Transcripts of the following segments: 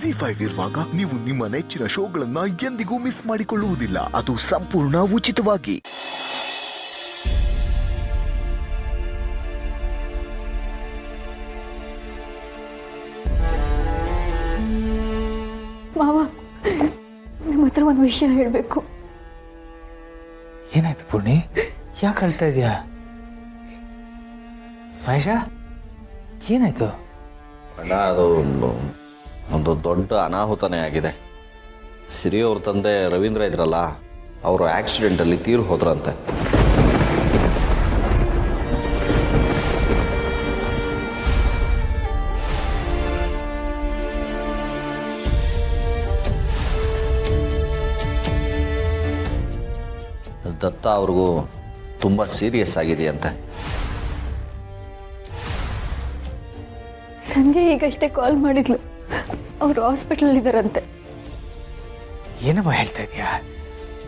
ಜಿ5 ಇರುವಾಗ ನೀವು ನಿಮ್ಮ ನೆಚ್ಚಿನ ಶೋಗಳನ್ನ ಎಂದಿಗೂ ಮಿಸ್ ಮಾಡಿಕೊಳ್ಳುವುದಿಲ್ಲ. ಅದು ಸಂಪೂರ್ಣ ಉಚಿತವಾಗಿ. ಮಾವ, ನಿಮ್ಮ ಹತ್ರ ಒಂದು ವಿಷಯ ಹೇಳಬೇಕು. ಏನಾಯ್ತು ಪೂರ್ಣಿ? ಯಾಕೆ ಅಳ್ತಾ ಇದೆಯಾ? ಮಹೇಶ, ಏನಾಯ್ತು? ಅಣ್ಣ, ಅದು ಒಂದು ದೊಡ್ಡ ಅನಾಹುತನೇ ಆಗಿದೆ. ಸಿರಿ ಅವ್ರ ತಂದೆ ರವೀಂದ್ರ ಇದ್ರಲ್ಲ, ಅವರು ಆಕ್ಸಿಡೆಂಟಲ್ಲಿ ತೀರು ಹೋದ್ರಂತೆ. ದತ್ತ ಅವ್ರಿಗೂ ತುಂಬ ಸೀರಿಯಸ್ ಆಗಿದೆಯಂತೆ. ಸಂಜೆ ಈಗಷ್ಟೇ ಕಾಲ್ ಮಾಡಿದ್ಲು, ಅವರು ಹಾಸ್ಪಿಟಲ್ ಇದ್ದಾರಂತೆ. ಏನಮ್ಮ ಹೇಳ್ತಾ ಇದೆಯಾ?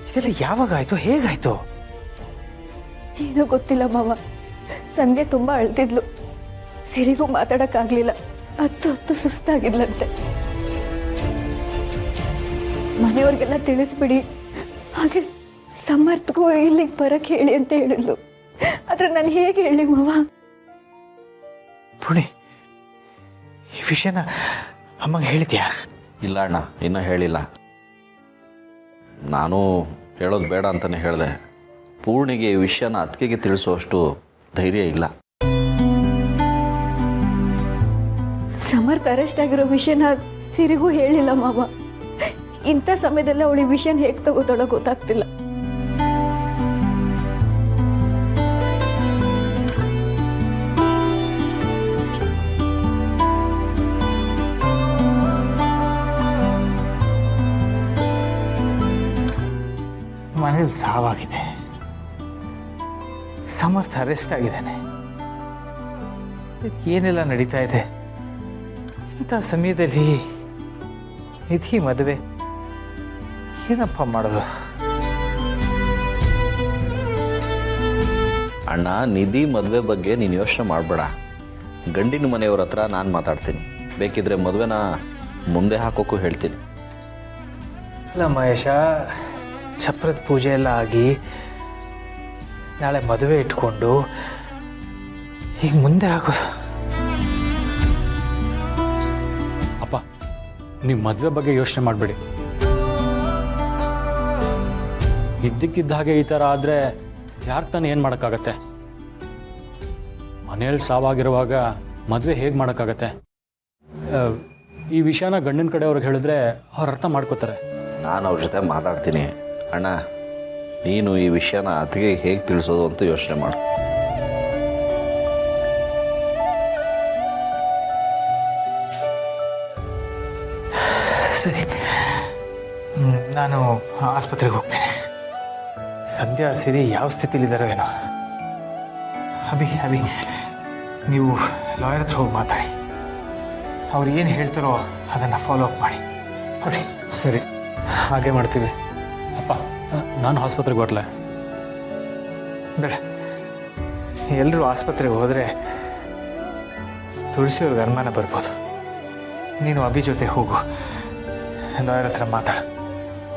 ಇದೆಲ್ಲ ಯಾವಾಗ ಆಯ್ತು, ಹೇಗಾಯ್ತು? ಏನೋ ಗೊತ್ತಿಲ್ಲ ಮಾವ. ಸಂಧ್ಯೆ ತುಂಬಾ ಅಳ್ತಿದ್ಲು, ಸಿರಿಗೂ ಮಾತಾಡಕ್ಕಾಗ್ಲಿಲ್ಲ. ಹತ್ತು ಸುಸ್ತಾಗಿದ್ಲಂತೆ. ಮನೆಯವ್ರಿಗೆಲ್ಲ ತಿಳಿಸ್ಬಿಡಿ, ಹಾಗೆ ಸಮರ್ಥಗೂ ಇಲ್ಲಿಗೆ ಬರಕ್ಕೆ ಹೇಳಿ ಅಂತ ಹೇಳಿದ್ಲು. ಆದ್ರೆ ನಾನು ಹೇಗೆ ಹೇಳಿ ಮಾವ? ಪುಣಿ, ಈ ವಿಷಯನ ಅಮ್ಮಗೆ ಹೇಳಿದ್ಯಾ? ಇಲ್ಲ ಅಣ್ಣ, ಇನ್ನೂ ಹೇಳಿಲ್ಲ. ನಾನು ಹೇಳೋದು ಬೇಡ ಅಂತಲೇ ಹೇಳಿದೆ. ಪೂರ್ಣಿಗೆ ಈ ವಿಷಯನ ಅತ್ತಿಗೆಗೆ ತಿಳಿಸುವಷ್ಟು ಧೈರ್ಯ ಇಲ್ಲ. ಸಮರ್ಥ ಅರೆಸ್ಟ್ ಆಗಿರೋ ವಿಷಯನ ಸಿರಿಗೂ ಹೇಳಿಲ್ಲ ಮಾವ. ಇಂಥ ಸಮಯದಲ್ಲಿ ಅವಳಿ ವಿಷಯನ ಹೇಗೆ ತಗೋತಾಳೋ ಗೊತ್ತಾಗ್ತಿಲ್ಲ. ಮನೇಲಿ ಸಾವಾಗಿದೆ, ಸಮರ್ಥ ಅರೆಸ್ಟ್ ಆಗಿದ್ದಾನೆ, ಏನೆಲ್ಲ ನಡೀತಾ ಇದೆ. ಇಂಥ ಸಮಯದಲ್ಲಿ ನಿಧಿ ಮದುವೆ ಏನಪ್ಪ ಮಾಡೋದು? ಅಣ್ಣ, ನಿಧಿ ಮದುವೆ ಬಗ್ಗೆ ನೀನು ಯೋಚನೆ ಮಾಡಬೇಡ. ಗಂಡಿನ ಮನೆಯವ್ರ ಹತ್ರ ನಾನು ಮಾತಾಡ್ತೀನಿ. ಬೇಕಿದ್ರೆ ಮದುವೆನ ಮುಂದೆ ಹಾಕೋಕ್ಕೂ ಹೇಳ್ತೀನಿ. ಅಲ್ಲ ಮಹೇಶ, ಚಪ್ರದ ಪೂಜೆ ಎಲ್ಲ ಆಗಿ ನಾಳೆ ಮದುವೆ ಇಟ್ಕೊಂಡು ಈಗ ಮುಂದೆ ಆಗೋದು. ಅಪ್ಪ, ನೀವು ಮದುವೆ ಬಗ್ಗೆ ಯೋಚನೆ ಮಾಡಬೇಡಿ. ಇದ್ದಕ್ಕಿದ್ದ ಹಾಗೆ ಈ ಥರ ಆದರೆ ಯಾರು ತಾನು ಏನು ಮಾಡೋಕ್ಕಾಗತ್ತೆ? ಮನೆಯಲ್ಲಿ ಸಾವಾಗಿರುವಾಗ ಮದುವೆ ಹೇಗೆ ಮಾಡೋಕ್ಕಾಗತ್ತೆ? ಈ ವಿಷಯನ ಗಂಡಿನ ಕಡೆಯವ್ರಿಗೆ ಹೇಳಿದ್ರೆ ಅವ್ರು ಅರ್ಥ ಮಾಡ್ಕೋತಾರೆ. ನಾನು ಅವ್ರ ಜೊತೆ ಮಾತಾಡ್ತೀನಿ. ಅಣ್ಣ, ನೀನು ಈ ವಿಷಯನ ಅತ್ತಿಗೆ ಹೇಗೆ ತಿಳಿಸೋದು ಅಂತ ಯೋಚನೆ ಮಾಡು. ಸರಿ, ನಾನು ಆಸ್ಪತ್ರೆಗೆ ಹೋಗ್ತೀನಿ. ಸಂಧ್ಯಾ ಸಿರಿ ಯಾವ ಸ್ಥಿತಿಲಿದ್ದಾರೋ ಏನೋ. ಅಭಿ, ನೀವು ಲಾಯರ್ ಹತ್ರ ಹೋಗಿ ಮಾತಾಡಿ. ಅವ್ರು ಏನು ಹೇಳ್ತಾರೋ ಅದನ್ನು ಫಾಲೋ ಅಪ್ ಮಾಡಿ. ನೋಡಿ. ಸರಿ, ಹಾಗೆ ಮಾಡ್ತೀವಿ. ಅಪ್ಪ, ನಾನು ಆಸ್ಪತ್ರೆಗೆ ಬರಲೆ? ಬೇಡ, ಎಲ್ಲರೂ ಆಸ್ಪತ್ರೆಗೆ ಹೋದರೆ ತುಳಸಿಯವ್ರಿಗೆ ಅನುಮಾನ ಬರ್ಬೋದು. ನೀನು ಅಭಿ ಜೊತೆ ಹೋಗು, ಲಾಯರ್ ಹತ್ರ ಮಾತಾಡು.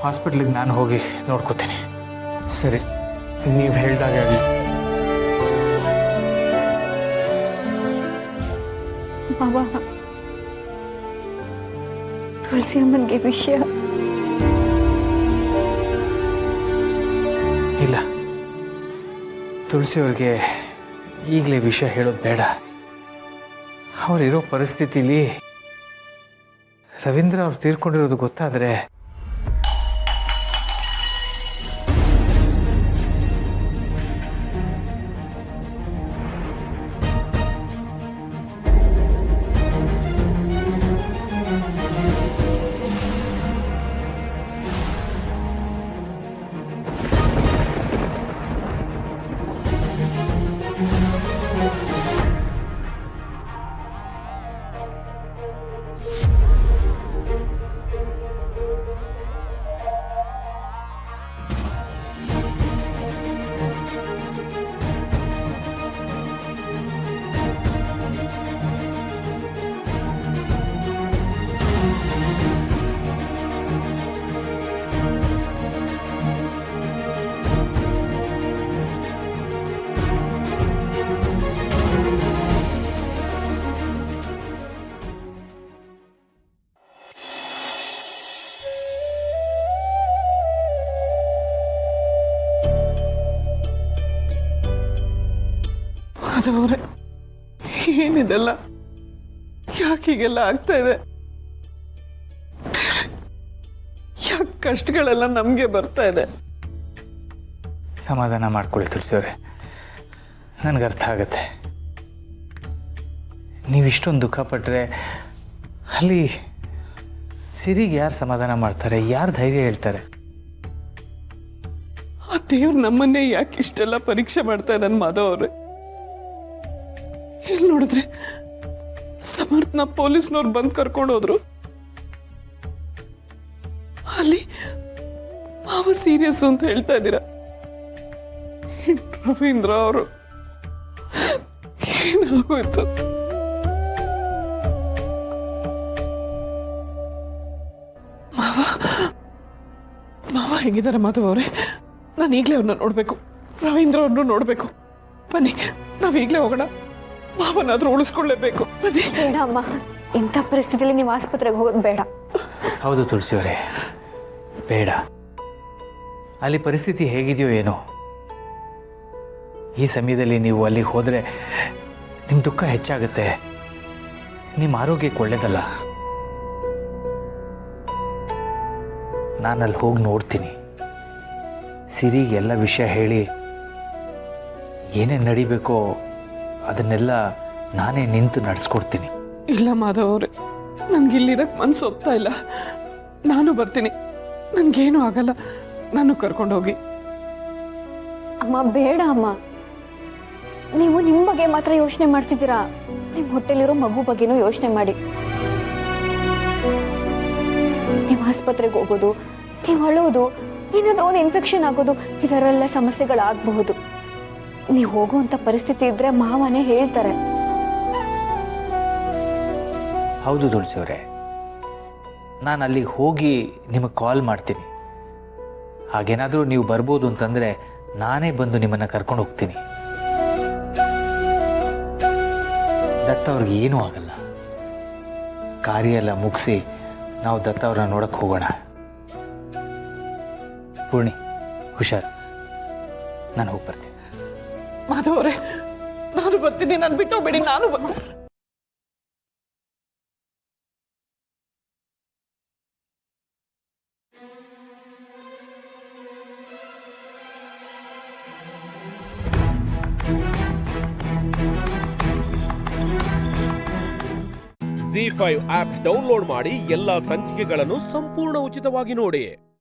ಹಾಸ್ಪಿಟ್ಲಿಗೆ ನಾನು ಹೋಗಿ ನೋಡ್ಕೋತೀನಿ. ಸರಿ, ನೀವು ಹೇಳ್ದಾಗೆ ಆಗಲಿ. ಮಾವ, ತುಳಸಿ ಅಮ್ಮನಿಗೆ ವಿಷಯ ಇಲ್ಲ, ತುಳಸಿಯವ್ರಿಗೆ ಈಗಲೇ ವಿಷಯ ಹೇಳೋದು ಬೇಡ. ಅವರಿರೋ ಪರಿಸ್ಥಿತಿಲಿ ರವೀಂದ್ರ ಅವ್ರು ತೀರ್ಕೊಂಡಿರೋದು ಗೊತ್ತಾದರೆ ಮಾಧವರೇ, ಏನಿದೆಲ್ಲ? ಯಾಕೆ ಹೀಗೆಲ್ಲ ಆಗ್ತಾ ಇದೆ? ಯಾಕೆ ಕಷ್ಟಗಳೆಲ್ಲ ನಮಗೆ ಬರ್ತಾ ಇದೆ? ಸಮಾಧಾನ ಮಾಡ್ಕೊಳ್ಳಿ ತುಳಸಿಯವರೇ, ನನಗೆ ಅರ್ಥ ಆಗುತ್ತೆ. ನೀವು ಇಷ್ಟೊಂದು ದುಃಖ ಪಟ್ಟರೆ ಅಲ್ಲಿ ಸಿರಿಗೆ ಯಾರು ಸಮಾಧಾನ ಮಾಡ್ತಾರೆ, ಯಾರು ಧೈರ್ಯ ಹೇಳ್ತಾರೆ? ಆ ದೇವ್ರು ನಮ್ಮನ್ನೇ ಯಾಕೆ ಇಷ್ಟೆಲ್ಲ ಪರೀಕ್ಷೆ ಮಾಡ್ತಾ ಇದ್ದಾನೆ ಮಾಧವ್ ಅವ್ರೆ? ಇಲ್ಲಿ ನೋಡಿದ್ರೆ ಸಮರ್ಥನ ಪೊಲೀಸ್ನವ್ರು ಬಂದು ಕರ್ಕೊಂಡು ಹೋದ್ರು. ಅಲ್ಲಿ ಮಾವ ಸೀರಿಯಸ್ ಅಂತ ಹೇಳ್ತಾ ಇದ್ದೀರಾ. ರವೀಂದ್ರ ಅವರು ಏನಾಗೋಯ್ತು? ಮಾವ ಮಾವ ಹೆಂಗಿದ್ದಾರೆ ಮಾಧವ್ ಅವರೇ? ನಾನು ಈಗಲೇ ಅವ್ರನ್ನ ನೋಡಬೇಕು, ರವೀಂದ್ರ ಅವ್ರನ್ನೂ ನೋಡಬೇಕು. ಬನ್ನಿ, ನಾವು ಈಗಲೇ ಹೋಗೋಣ. ಮಾವನಾದ್ರೂ ಉಳಿಸ್ಕೊಳ್ಳೇಬೇಕು. ಬನ್ನಿ. ಬೇಡ ಅಮ್ಮ, ಇಂಥ ಪರಿಸ್ಥಿತಿಯಲ್ಲಿ ನೀವು ಆಸ್ಪತ್ರೆಗೆ ಹೋಗೋದು ಬೇಡ. ಹೌದು ತುಳಸಿಯವರೇ, ಬೇಡ. ಅಲ್ಲಿ ಪರಿಸ್ಥಿತಿ ಹೇಗಿದೆಯೋ ಏನೋ, ಈ ಸಮಯದಲ್ಲಿ ನೀವು ಅಲ್ಲಿಗೆ ಹೋದರೆ ನಿಮ್ಮ ದುಃಖ ಹೆಚ್ಚಾಗುತ್ತೆ, ನಿಮ್ಮ ಆರೋಗ್ಯಕ್ಕೆ ಒಳ್ಳೆಯದಲ್ಲ. ನಾನು ಅಲ್ಲಿ ಹೋಗಿ ನೋಡ್ತೀನಿ, ಸಿರಿಗೆ ಎಲ್ಲ ವಿಷಯ ಹೇಳಿ ಏನೇನು ನಡಿಬೇಕೋ ಅದನ್ನೆಲ್ಲ ನಾನೇ ನಿಂತು ನಡೆಸ್ಕೊಡ್ತೀನಿ. ಇಲ್ಲ ಮಾಧವ್ ಅವರೇ, ನನ್ಗಿಲ್ಲಿರಕ್ಕೆ ಮನ್ಸು ಒಪ್ತಾ ಇಲ್ಲ. ನಾನು ಬರ್ತೀನಿ, ನನ್ಗೇನು ಆಗಲ್ಲ. ನಾನು ಕರ್ಕೊಂಡೋಗಿ. ಅಮ್ಮ ಬೇಡ ಅಮ್ಮ, ನೀವು ನಿಮ್ಮ ಬಗ್ಗೆ ಮಾತ್ರ ಯೋಚನೆ ಮಾಡ್ತಿದ್ದೀರಾ. ನಿಮ್ಮ ಹೊಟ್ಟೆಲಿರೋ ಮಗು ಬಗ್ಗೆನೂ ಯೋಚನೆ ಮಾಡಿ. ನೀವು ಆಸ್ಪತ್ರೆಗೆ ಹೋಗೋದು, ನೀವು ಅಳೋದು, ಏನಾದರೂ ಒಂದು ಇನ್ಫೆಕ್ಷನ್ ಆಗೋದು, ಇದರೆಲ್ಲ ಸಮಸ್ಯೆಗಳಾಗಬಹುದು. ನೀವು ಹೋಗುವಂಥ ಪರಿಸ್ಥಿತಿ ಇದ್ರೆ ಮಾವನೇ ಹೇಳ್ತಾರೆ. ಹೌದು ತುಳಸಿಯವರೇ, ನಾನು ಅಲ್ಲಿಗೆ ಹೋಗಿ ನಿಮಗೆ ಕಾಲ್ ಮಾಡ್ತೀನಿ. ಹಾಗೇನಾದರೂ ನೀವು ಬರ್ಬೋದು ಅಂತಂದರೆ ನಾನೇ ಬಂದು ನಿಮ್ಮನ್ನು ಕರ್ಕೊಂಡು ಹೋಗ್ತೀನಿ. ದತ್ತ ಅವ್ರಿಗೆ ಏನೂ ಆಗಲ್ಲ. ಕಾರ್ಯ ಎಲ್ಲ ಮುಗಿಸಿ ನಾವು ದತ್ತ ಅವ್ರನ್ನ ನೋಡಕ್ಕೆ ಹೋಗೋಣ. ಪೂರ್ಣಿ, ಹುಷಾರು. ನಾನು ಹೋಗಿ ಬರ್ತೀನಿ. ಮಾಧವ್ ಅವರೇ, ನಾನು ಬರ್ತೀನಿ. ನಾನು ಬಿಟ್ಟೋಗ್ಬೇಡಿ, ನಾನು ಬರ್ತೀನಿ. ZEE5 ಆಪ್ ಡೌನ್ಲೋಡ್ ಮಾಡಿ ಎಲ್ಲಾ ಸಂಚಿಕೆಗಳನ್ನು ಸಂಪೂರ್ಣ ಉಚಿತವಾಗಿ ನೋಡಿ.